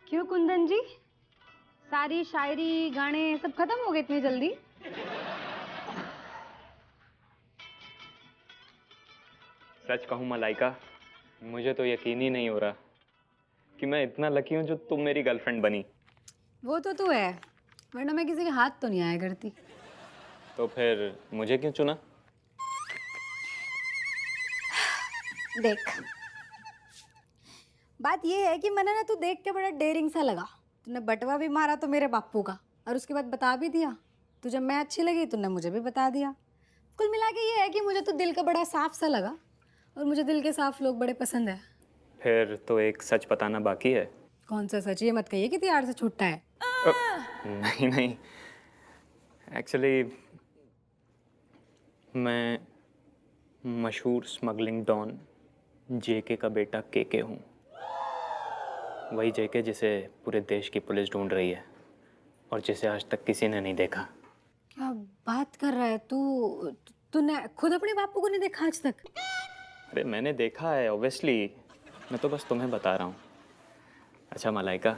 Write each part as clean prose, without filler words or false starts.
क्यों कुंदन जी, सारी शायरी गाने सब खत्म हो गए इतनी जल्दी? सच कहूँ मलाइका, मुझे तो यकीन ही नहीं हो रहा कि मैं इतना लकी हूँ जो तुम मेरी गर्लफ्रेंड बनी। वो तो तू है, वरना मैं किसी के हाथ तो नहीं आया करती। तो फिर मुझे क्यों चुना? देख, बात ये है कि मैंने ना तू देख के बड़ा डेयरिंग सा लगा। तूने बटवा भी मारा तो मेरे बापू का, और उसके बाद बता भी दिया। तुझे मैं अच्छी लगी, तूने मुझे भी बता दिया। कुल मिला के ये है कि मुझे तो दिल का बड़ा साफ सा लगा, और मुझे दिल के साफ लोग बड़े पसंद है। फिर तो एक सच बताना बाकी है। कौन सा सच? ये मत कहिए कि त्यार से छूटता है। नहीं नहीं, एक्चुअली मैं मशहूर स्मगलिंग डॉन जेके का बेटा केके हूँ। वही जेके जिसे पूरे देश की पुलिस ढूंढ रही है और जिसे आज तक किसी ने नहीं देखा। क्या बात कर रहा है तू? तूने खुद अपने बापू को नहीं देखा आज तक? अरे मैंने देखा है ऑब्वियसली, मैं तो बस तुम्हें बता रहा हूँ। अच्छा मलाइका,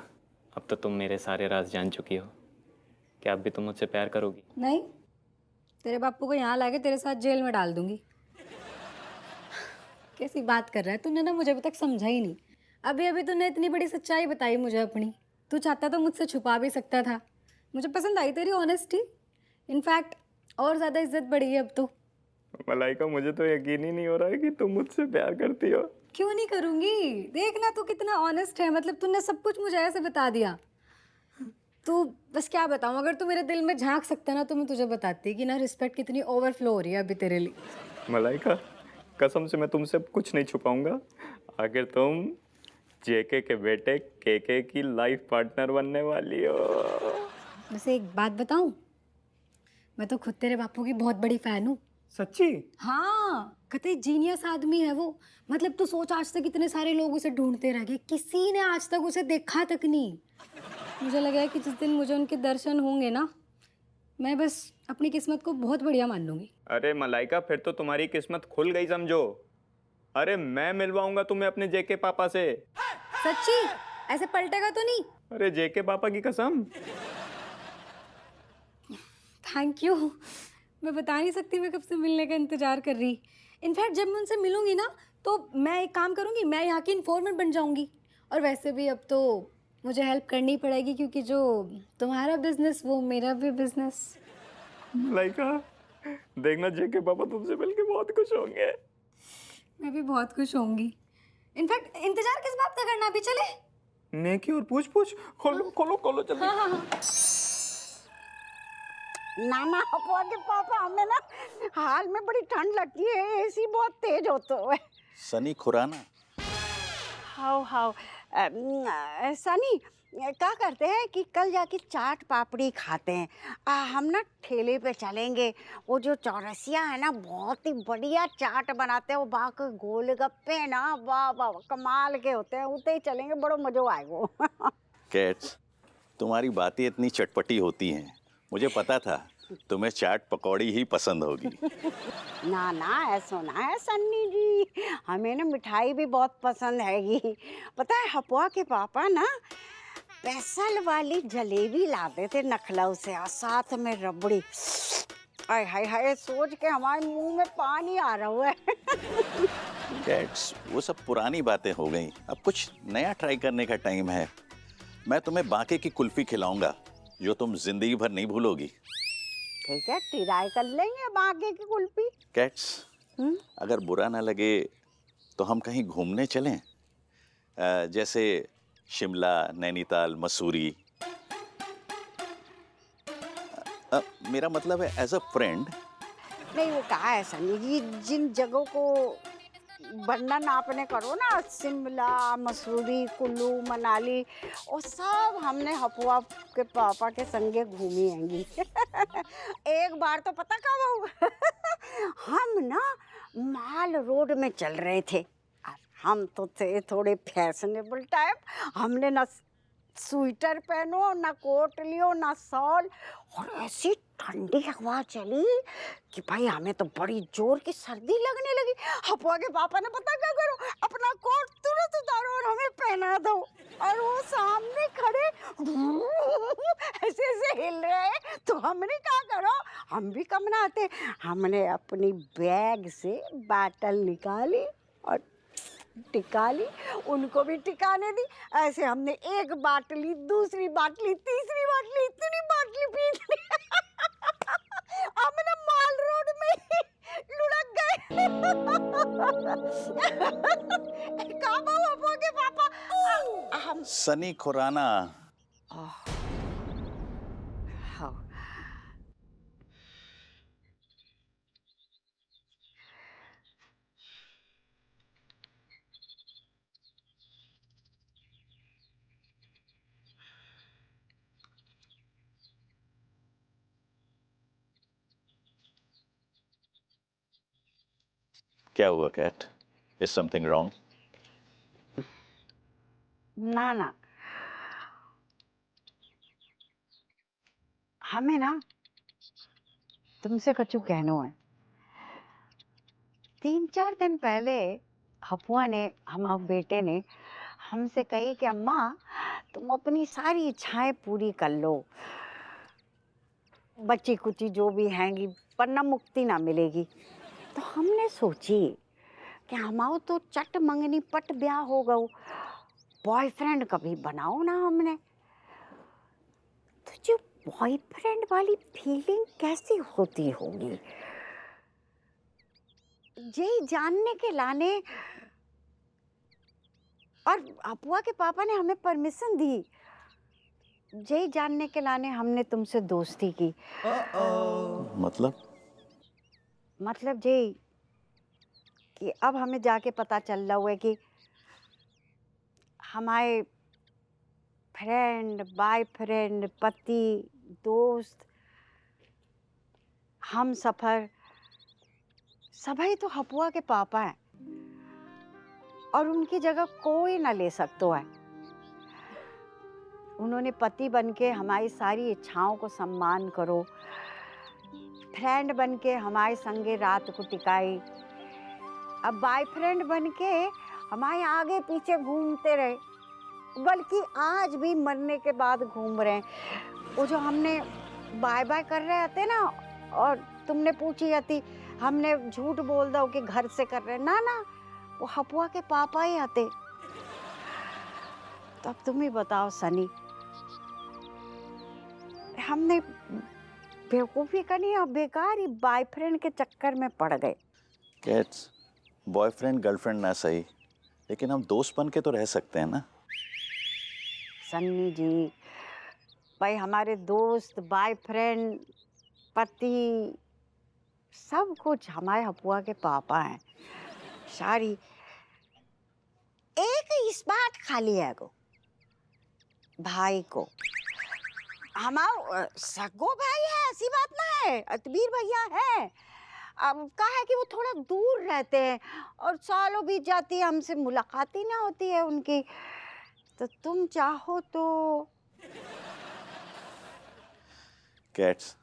अब तो तुम मेरे सारे राज जान चुकी हो। क्या अब भी तुम मुझसे प्यार करोगी? नहीं, तेरे बापू को यहाँ लाके तेरे साथ जेल में डाल दूंगी। कैसी बात कर रहा है? तूने ना मुझे अभी तक समझा ही नहीं। अभी अभी तूने इतनी बड़ी सच्चाई बताई मुझे अपनी। तू चाहता तो मुझसे छुपा भी सकता था। मुझे पसंद आई तेरी ऑनेस्टी। इनफैक्ट और ज़्यादा इज्जत बढ़ी है अब तो। मलाइका, मुझे तो यकीन ही नहीं हो रहा है कि तुम मुझसे प्यार करती हो। क्यों नहीं करूँगी? देखना तू कितना ऑनेस्ट है। मतलब तूने सब कुछ मुझे ऐसे बता दिया। तू बस क्या बताऊँ, अगर तू मेरे दिल में झांक सकता ना तो मैं तुझे बताती कि ना रिस्पेक्ट कितनी ओवरफ्लो हो रही है अभी तेरे लिए। मलाइका, कसम से मैं तुमसे कुछ नहीं छुपाऊंगा। आखिर तुम जेके के बेटे केके की लाइफ पार्टनर बनने वाली हो। वैसे एक बात बताऊँ, मैं तो खुद तेरे बापू की बहुत बड़ी फैन हूँ। सच्ची? हाँ, कतई जीनियस आदमी है वो। मतलब तू सोच, आज तक इतने सारे लोग उसे ढूंढते रह गए, किसी ने आज तक उसे देखा तक नहीं। मुझे लगा है कि जिस दिन मुझे उनके दर्शन होंगे ना, मैं बस अपनी किस्मत को बहुत बढ़िया मान लूंगी। अरे मलाइका, फिर तो तुम्हारी किस्मत खुल गई समझो। अरे मैं मिलवाऊंगा तुम्हें अपने जेके पापा से। सच्ची? ऐसे पलटेगा तो नहीं? अरे जेके पापा की कसम। Thank you. मैं बता नहीं सकती मैं कब से मिलने का इंतजार कर रही। इनफैक्ट जब मैं उनसे मिलूंगी ना तो मैं एक काम करूंगी, मैं यहाँ की इन्फॉर्मेंट बन जाऊंगी। और वैसे भी अब तो मुझे हेल्प करनी पड़ेगी, क्योंकि जो तुम्हारा बिजनेस वो मेरा भी बिजनेस। मलाइका, देखना जेके पापा तुमसे मिलके बहुत खुश होंगे। मैं भी बहुत खुश होंगी। इनफैक्ट इंतजार किस बात का करना, अभी चले। नेकी और पूछ पूछ, खोलो खोलो खोलो जल्दी। हाँ हाँ हाँ। नाना हपुआ के पापा, हमें ना हाल में बड़ी ठंड लगती है, एसी बहुत तेज होता है। सनी खुराना। हाउ हाउ सनी, क्या करते हैं कि कल जाके चाट पापड़ी खाते हैं। हम ना ठेले पे चलेंगे। वो जो चौरसिया है ना, बहुत ही बढ़िया चाट बनाते हैं। वो बाकी गोलगप्पे ना, वाह वाह कमाल के होते हैं। उते ही चलेंगे, बड़ो मजो आएगा। कैट्स, तुम्हारी बातें इतनी चटपटी होती हैं, मुझे पता था तुम्हें चाट पकौड़ी ही पसंद होगी। ना ना, ऐसा ना है सन्नी जी, हमें ना मिठाई भी बहुत पसंद हैगी। पता है हपुआ के पापा ना स्पेशल वाली जलेबी लाते थे नखलऊ से, और साथ में रबड़ी। हाय हाय हाय, सोच के हमारे मुंह में पानी आ रहा है। कैट्स, वो सब पुरानी बातें हो गई, अब कुछ नया ट्राई करने का टाइम है। मैं तुम्हें बांके की कुल्फी खिलाऊंगा जो तुम जिंदगी भर नहीं भूलोगी। ठीक है, ट्राई कर लेंगे बाकी की कुल्फी। कैट्स, अगर बुरा ना लगे तो हम कहीं घूमने चलें, जैसे शिमला, नैनीताल, मसूरी। मेरा मतलब है एज अ फ्रेंड। नहीं, वो कहा है सनी जी, जिन जगहों को वर्णन आपने करो ना, शिमला, मसूरी, कुल्लू, मनाली, वो सब हमने हपुआ के पापा के संगे घूमी हैंगी। एक बार तो पता कब हुआ, हम ना माल रोड में चल रहे थे, और हम तो थे थोड़े फैशनेबल टाइप। हमने ना स्वेटर पहनो, ना कोट लियो, ना शॉल, और ऐसी ठंडी हवा चली कि भाई हमें तो बड़ी जोर की सर्दी लगने लगी। हपुआ के पापा ने पता क्या करो, अपना कोट तुरंत मत उतारो और हमें पहना दो। और वो सामने खड़े ऐसे ऐसे हिल रहे हैं, तो हमने क्या करो, हम भी कमनाते, हमने अपनी बैग से बाटल निकाली और टिका ली, उनको भी टिकाने दी। ऐसे हमने एक बाटली, दूसरी बाटली, तीसरी बाटली, इतनी बाटली पी ली हमने माल रोड में ही लुढ़क गए। कहाँ बाबू के पापा? हम सनी खुराना। हाँ। क्या हुआ कैट? Is something wrong? ना ना, हमें ना तुमसे कछु कहनो है। 3-4 दिन पहले हपुआ ने, हम बेटे ने हमसे कही कि अम्मा तुम अपनी सारी इच्छाएं पूरी कर लो, बच्ची कुची जो भी हैंगी पर न मुक्ति ना मिलेगी। तो हमने सोची कि हमाओ तो चट मंगनी पट ब्याह हो गओ, बॉयफ्रेंड कभी बनाओ ना हमने। तो जो बॉयफ्रेंड वाली फीलिंग कैसी होती होगी, यही जानने के लाने। और अपुआ के पापा ने हमें परमिशन दी, यही जानने के लाने हमने तुमसे दोस्ती की। मतलब यही कि अब हमें जाके पता चल रहा हुआ है कि हमारे फ्रेंड, बॉयफ्रेंड, पति, दोस्त, हम सफर सभी तो हपुआ के पापा हैं और उनकी जगह कोई ना ले सकता है। उन्होंने पति बनके हमारी सारी इच्छाओं को सम्मान करो, फ्रेंड बनके हमारे संगे रात को टिकाई, अब बॉयफ्रेंड बनके हमारे आगे पीछे घूमते रहे, बल्कि आज भी मरने के बाद घूम रहे हैं। वो जो हमने बाय बाय कर रहे थे ना, और तुमने पूछी आती, हमने झूठ बोल दो कि घर से कर रहे, ना ना, वो हपुआ के पापा ही आते। तो अब तुम ही बताओ सनी, हमने बेवकूफ़ी करनी और बेकार ही बॉयफ्रेंड के चक्कर में पड़ गए। कैट्स, बॉयफ्रेंड गर्लफ्रेंड ना सही, लेकिन हम दोस्त बन के तो रह सकते हैं ना। सन्नी जी, भाई हमारे दोस्त, बॉयफ्रेंड, पति, सब कुछ हमारे हपुआ के पापा हैं। सारी एक इस बात खाली है को भाई को, हमारा सगो भाई है, ऐसी बात ना है, अतबीर भैया है। अब कहा है कि वो थोड़ा दूर रहते हैं और सालों बीत जाती है, हमसे मुलाकात ही ना होती है उनकी। तो तुम चाहो तो। कैट्स,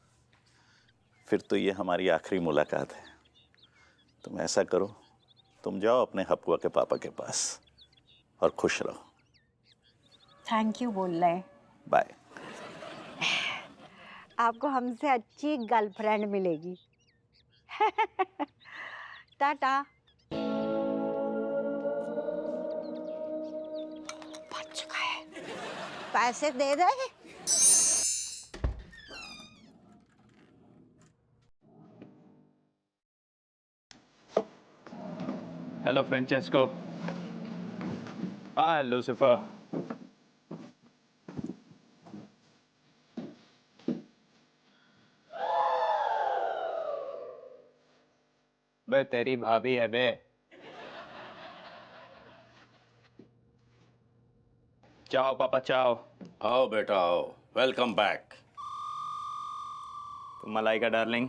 फिर तो ये हमारी आखिरी मुलाकात है। तुम ऐसा करो, तुम जाओ अपने हपुआ के पापा के पास और खुश रहो। थैंक यू बोल रहे हैं। बाय। आपको हमसे अच्छी गर्लफ्रेंड मिलेगी। टाटा। बच गए, पैसे दे दे। हेलो फ्रेंचेस्को। हाय लूसिफर। बे तेरी भाभी है बे। चाओ पापा चाओ। आओ बेटा आओ, वेलकम बैक। तो मलाइका डार्लिंग,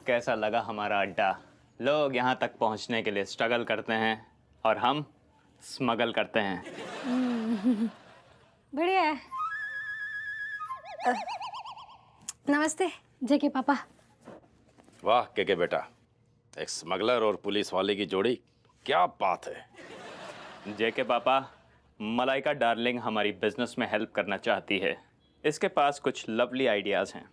कैसा लगा हमारा अड्डा? लोग यहाँ तक पहुँचने के लिए स्ट्रगल करते हैं और हम स्मगल करते हैं। बढ़िया है। नमस्ते जेके पापा। वाह के बेटा, एक स्मगलर और पुलिस वाले की जोड़ी, क्या बात है। जेके पापा, मलाइका डार्लिंग हमारी बिजनेस में हेल्प करना चाहती है। इसके पास कुछ लवली आइडियाज़ हैं।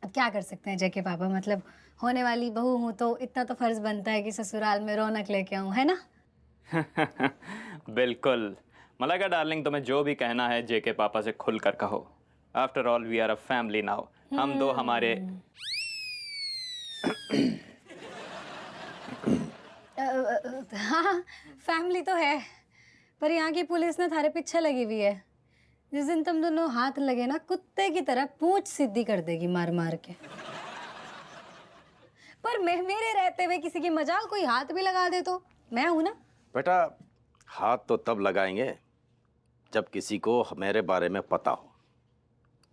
अब क्या कर सकते हैं जेके पापा, मतलब होने वाली बहू हूँ तो इतना तो फर्ज बनता है कि ससुराल में रौनक लेके आऊँ, है ना? बिल्कुल। मलाइका डार्लिंग, तुम्हें जो भी कहना है जेके पापा से खुल कर कहो। After all we are a family now. हम दो हमारे हाँ, फैमिली तो है, पर यहाँ की पुलिस ना थारे पीछे लगी हुई है। जिस दिन तुम दोनों हाथ लगे ना, कुत्ते की तरह पूंछ सीधी कर देगी मार मार के। पर मेरे रहते हुए किसी की मजाल कोई हाथ भी लगा दे तो मैं हूं ना। बेटा, हाथ तो तब लगाएंगे जब किसी को मेरे बारे में पता हो।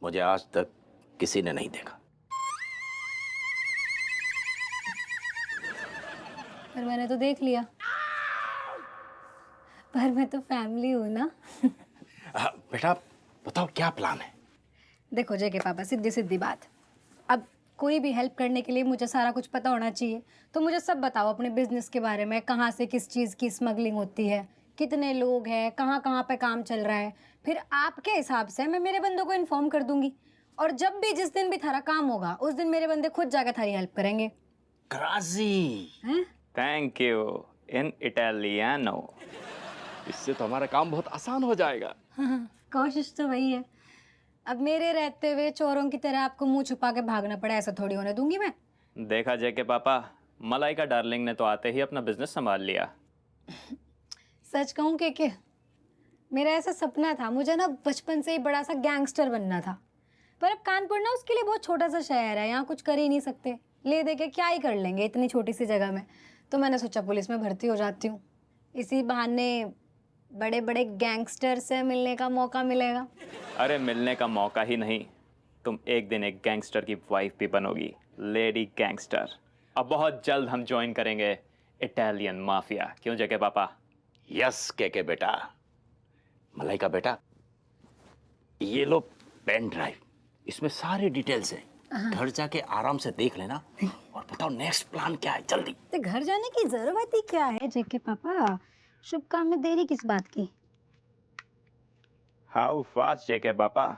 मुझे आज तक किसी ने नहीं देखा। पर मैंने तो देख लिया। पर मैं तो फैमिली हूं ना। बेटा बताओ क्या प्लान है? देखो जेके पापा, सीधी सीधी बात, अब कोई भी हेल्प करने के लिए मुझे सारा कुछ पता होना चाहिए। तो मुझे सब बताओ अपने बिजनेस के बारे में, कहाँ से किस चीज़ की स्मगलिंग होती है, कितने लोग हैं, कहाँ कहाँ पे काम चल रहा है। फिर आपके हिसाब से मैं मेरे बंदों को इन्फॉर्म कर दूंगी, और जब भी जिस दिन भी थारा काम होगा उस दिन मेरे बंदे खुद जाकर थारी हेल्प करेंगे। क्राजी, हैं? Thank you in Italiano. इससे तो हमारा काम बहुत आसान हो जाएगा। हाँ, कोशिश तो वही है। अब मेरे रहते हुए चोरों की तरह आपको मुंह छुपा के भागना पड़ा, ऐसा थोड़ी होने दूंगी मैं। देखा जेके पापा, मलाइका डार्लिंग ने तो आते ही अपना बिजनेस संभाल लिया। सच कहूँ के मेरा ऐसा सपना था, मुझे ना बचपन से ही बड़ा सा गैंगस्टर बनना था। पर अब कानपुर ना उसके लिए बहुत छोटा सा शहर है, यहाँ कुछ कर ही नहीं सकते। ले दे के क्या ही कर लेंगे इतनी छोटी सी जगह में। तो मैंने सोचा पुलिस में भर्ती हो जाती हूँ, इसी बहाने बड़े बड़े गैंगस्टर से मिलने का मौका मिलेगा। अरे मिलने का मौका ही नहीं, तुम एक दिन एक गैंगस्टर की वाइफ भी बनोगी, लेडी गैंगस्टर। अब बहुत जल्द हम ज्वाइन करेंगे इटालियन माफिया। क्यों जेके पापा? यस के बेटा। मलाइका बेटा, ये लो पेन ड्राइव, इसमें सारी डिटेल्स हैं। घर जाके आराम से देख लेना और बताओ नेक्स्ट प्लान क्या है, जल्दी। तो घर जाने की जरूरत ही क्या है जेके पापा, शुभ काम में देरी किस बात की? हाउ फास्ट जेके पापा?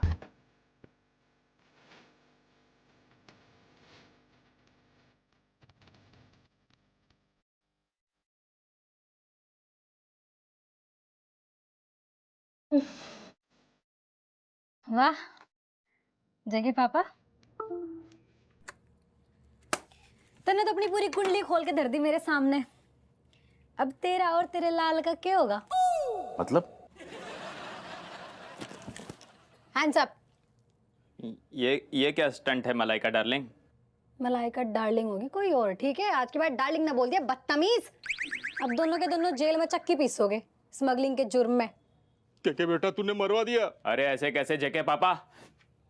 वाह जेके पापा, तूने तो अपनी पूरी कुंडली खोल के धर दी मेरे सामने। अब तेरा और तेरे लाल का क्या होगा? मतलब? Hands up. ये क्या स्टंट है मलाइका डार्लिंग? मलाइका डार्लिंग होगी कोई और, ठीक है? आज के बाद डार्लिंग ना बोल दिया, बदतमीज। अब दोनों के दोनों जेल में चक्की पीसोगे स्मगलिंग के जुर्म में। के बेटा तूने मरवा दिया। अरे ऐसे कैसे जेके पापा?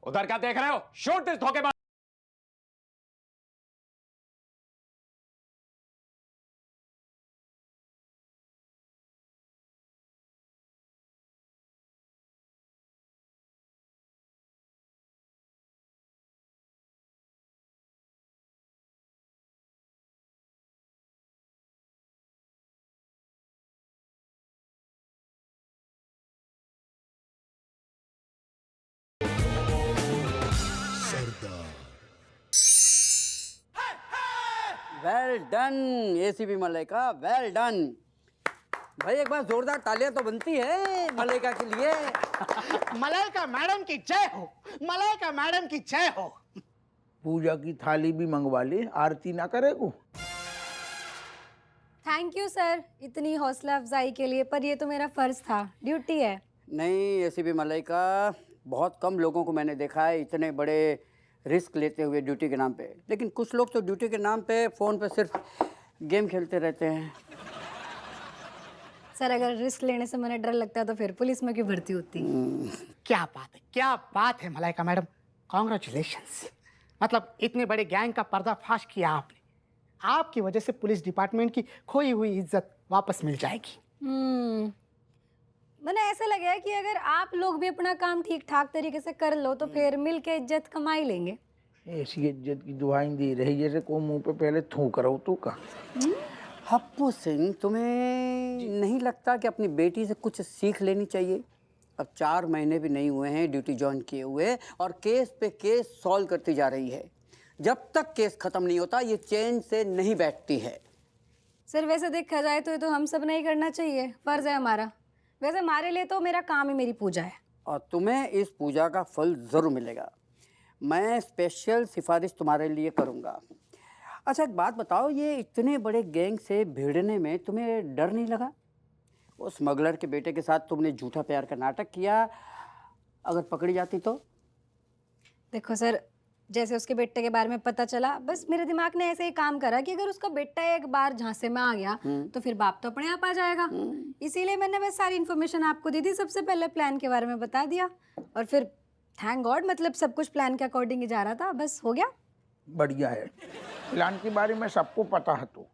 उधर क्या देख रहे हो? शूट दिस धोखेबाज! Well done ACP Malaika, well done. भाई एक बार जोरदार तालियां तो बनती है मलाइका के लिए। मलाइका मैडम की जय हो, मलाइका मैडम की जय हो। पूजा की थाली भी मंगवा ले, आरती ना करे को। थैंक यू सर इतनी हौसला अफजाई के लिए, पर ये तो मेरा फर्ज था, ड्यूटी है। नहीं एसीपी मलाइका, बहुत कम लोगों को मैंने देखा है इतने बड़े रिस्क लेते हुए ड्यूटी के नाम पे। लेकिन कुछ लोग तो ड्यूटी के नाम पे फ़ोन पे सिर्फ गेम खेलते रहते हैं। सर अगर रिस्क लेने से मुझे डर लगता है तो फिर पुलिस में क्यों भर्ती होती? क्या बात है, क्या बात है मलाइका मैडम, कॉन्ग्रेचुलेशंस। मतलब इतने बड़े गैंग का पर्दाफाश किया आपने। आपकी वजह से पुलिस डिपार्टमेंट की खोई हुई इज्जत वापस मिल जाएगी। मैंने ऐसा लगा है कि अगर आप लोग भी अपना काम ठीक ठाक तरीके से कर लो तो फिर मिल के इज्जत कमा ही लेंगे। ऐसी इज्जत की दुआई दे रही जैसे को मुंह पे पहले थूक रहा हो तू का। हप्पू सिंह, तुम्हें नहीं लगता कि अपनी बेटी से कुछ सीख लेनी चाहिए? अब 4 महीने भी नहीं हुए हैं ड्यूटी ज्वाइन किए हुए और केस पे केस सॉल्व करती जा रही है। जब तक केस खत्म नहीं होता ये चैन से नहीं बैठती है। सर वैसे देखा जाए तो ये तो हम सब नहीं करना चाहिए, फर्ज है हमारा। वैसे हमारे लिए तो मेरा काम ही मेरी पूजा है। और तुम्हें इस पूजा का फल ज़रूर मिलेगा। मैं स्पेशल सिफारिश तुम्हारे लिए करूँगा। अच्छा एक बात बताओ, ये इतने बड़े गैंग से भिड़ने में तुम्हें डर नहीं लगा? वो स्मगलर के बेटे के साथ तुमने झूठा प्यार का नाटक किया, अगर पकड़ी जाती तो? देखो सर, जैसे उसके बेटे के बारे में पता चला, बस मेरे दिमाग ने ऐसे ही काम करा कि अगर उसका बेटा एक बार झांसे में आ गया तो फिर बाप तो अपने आप आ जाएगा। इसीलिए मैंने बस सारी इन्फॉर्मेशन आपको दी थी, सबसे पहले प्लान के बारे में बता दिया और फिर थैंक गॉड मतलब सब कुछ प्लान के अकॉर्डिंग ही जा रहा था, बस हो गया। बढ़िया है। प्लान के बारे में सबको पता है तो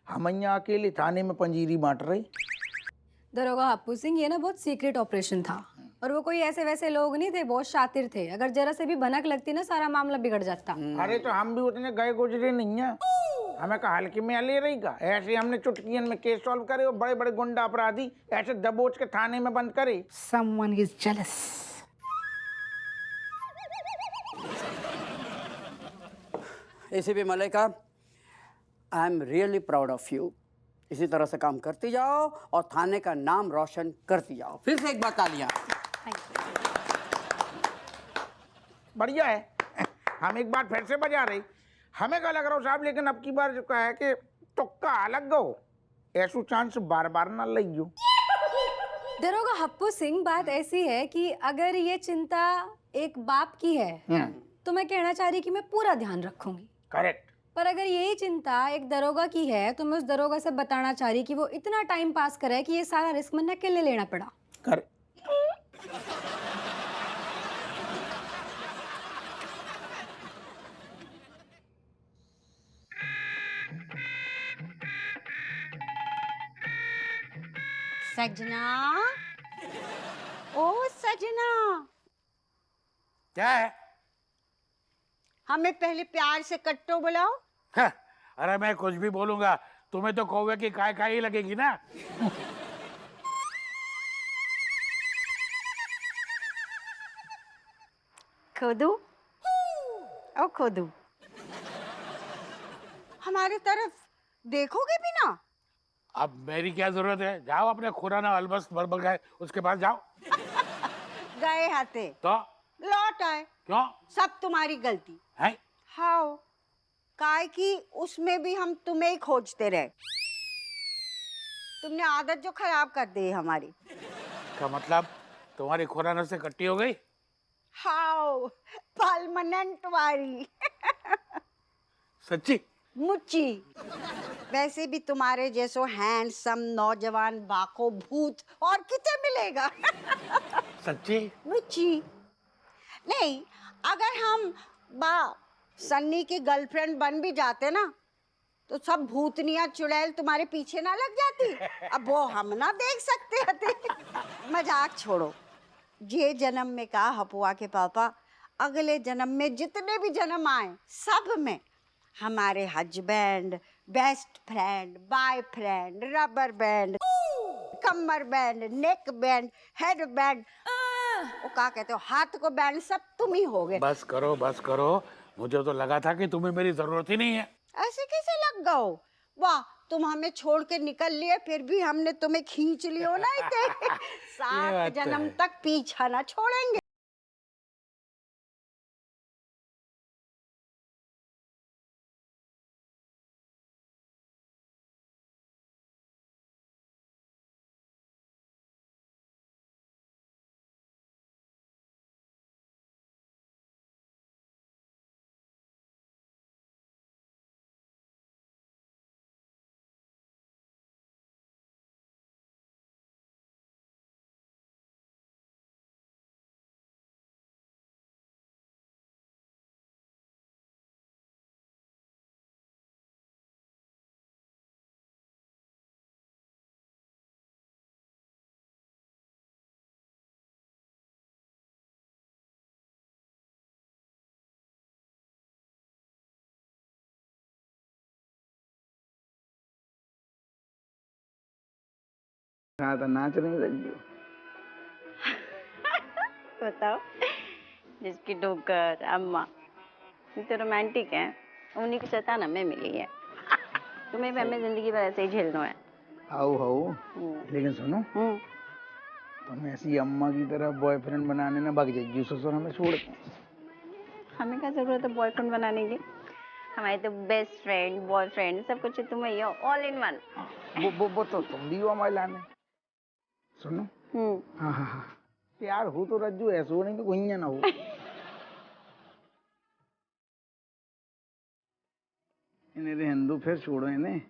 हम यहाँ अकेले थाने में पंजीरी बांट रहे। दरोगा हप्पू सिंह, ये ना बहुत सीक्रेट ऑपरेशन था और वो कोई ऐसे वैसे लोग नहीं थे, बहुत शातिर थे। अगर जरा से भी भनक लगती ना सारा मामला बिगड़ जाता। अरे तो हम भी उतने गए गुजरे नहीं है, हमें कहा हल्के में ले रही का। ऐसे हमने चुटकियन में केस सॉल्व करे और बड़े बड़े गुंडा अपराधी ऐसे दबोच के थाने में बंद करे। Someone is jealous. ACP Malaika, I am really proud of you. इसी तरह से काम करती जाओ और थाने का नाम रोशन करती जाओ। फिर से एक बार तालियां। बढ़िया है। हम एक बार फिर से बजा रही। हमें क्या लग रहा हो साहब, लेकिन अब की बार जो कहा है कि तुक्का अलग गो, ऐसा चांस बार बार ना लियो। दरोगा हप्पू सिंह, बात ऐसी है कि अगर ये चिंता एक बाप की है तो मैं कहना चाह रही कि मैं पूरा ध्यान रखूंगी। करेक्ट। पर अगर यही चिंता एक दरोगा की है तो मैं उस दरोगा से बताना चाह रही कि वो इतना टाइम पास करे कि ये सारा रिस्क मैंने अकेले लेना पड़ा। कर सजना, ओ सजना, क्या है? हमें पहले प्यार से कट्टो बुलाओ। हाँ, अरे मैं कुछ भी बोलूंगा तुम्हें तो कौवे की काय ही लगेगी ना। खोदू, ओ खोदू, हमारी तरफ देखोगे भी ना? अब मेरी क्या जरूरत है? जाओ अपने खुराना अलबस बरबर गए उसके पास जाओ। गए हाथे तो लौट आए, क्यों सब तुम्हारी गलती। है? हाउ काय की उसमें भी हम तुम्हें ही खोजते रहे। तुमने आदत जो खराब कर दी हमारी। का मतलब तुम्हारी खुराना से कट्टी हो गई? हाउ परमानेंट वाली। सच्ची? मुच्ची। वैसे भी तुम्हारे जैसो हैंडसम नौजवान बाको भूत और कितने मिलेगा। सच्ची? मुच्ची। नहीं, अगर हम सन्नी की गर्लफ्रेंड बन भी जाते ना तो सब भूतनिया चुड़ैल तुम्हारे पीछे ना लग जाती। अब वो हम ना देख सकते थे। मजाक छोड़ो। ये जन्म में कहा हपुआ के पापा, अगले जन्म में जितने भी जन्म आए सब में हमारे husband, best friend, boyfriend, rubber band, कमर band, neck band, head band, वो क्या कहते हो, हाथ को बैंड, सब तुम ही होगे। बस करो। मुझे तो लगा था कि तुम्हें मेरी जरूरत ही नहीं है। ऐसे कैसे लग गओ? वाह, तुम हमें छोड़ के निकल लिए फिर भी हमने तुम्हें खींच लियो ना। 7 जन्म तक पीछा ना छोड़ेंगे। हाँ तो नाच रही रज्जू। बताओ, जिसकी डोकर अम्मा ये तो रोमांटिक है, उन्हीं की शैतान हमें मिली है। तुम्हें भी हमें जिंदगी भर ऐसे ही झेलना है। आओ हो, लेकिन सुनो, तुम ऐसी अम्मा की तरह बॉयफ्रेंड बनाने ना भाग जाइए ससुर हमें छोड़ के। हमें क्या जरूरत है बॉयफ्रेंड बनाने की? हमारे तो बेस्ट फ्रेंड बॉयफ्रेंड सब कुछ तुम ही हो, ऑल इन वन। वो तो तुम भी हो हमारे लाने। सुनो, हाँ हाँ हाँ, प्यार हो तो रज्जू, ऐसा हो नहीं तो कोई ना हो। इन्हें हिंदू फिर छोड़ो, इन्हें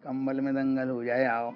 कंबल में दंगल हो जाए। आओ।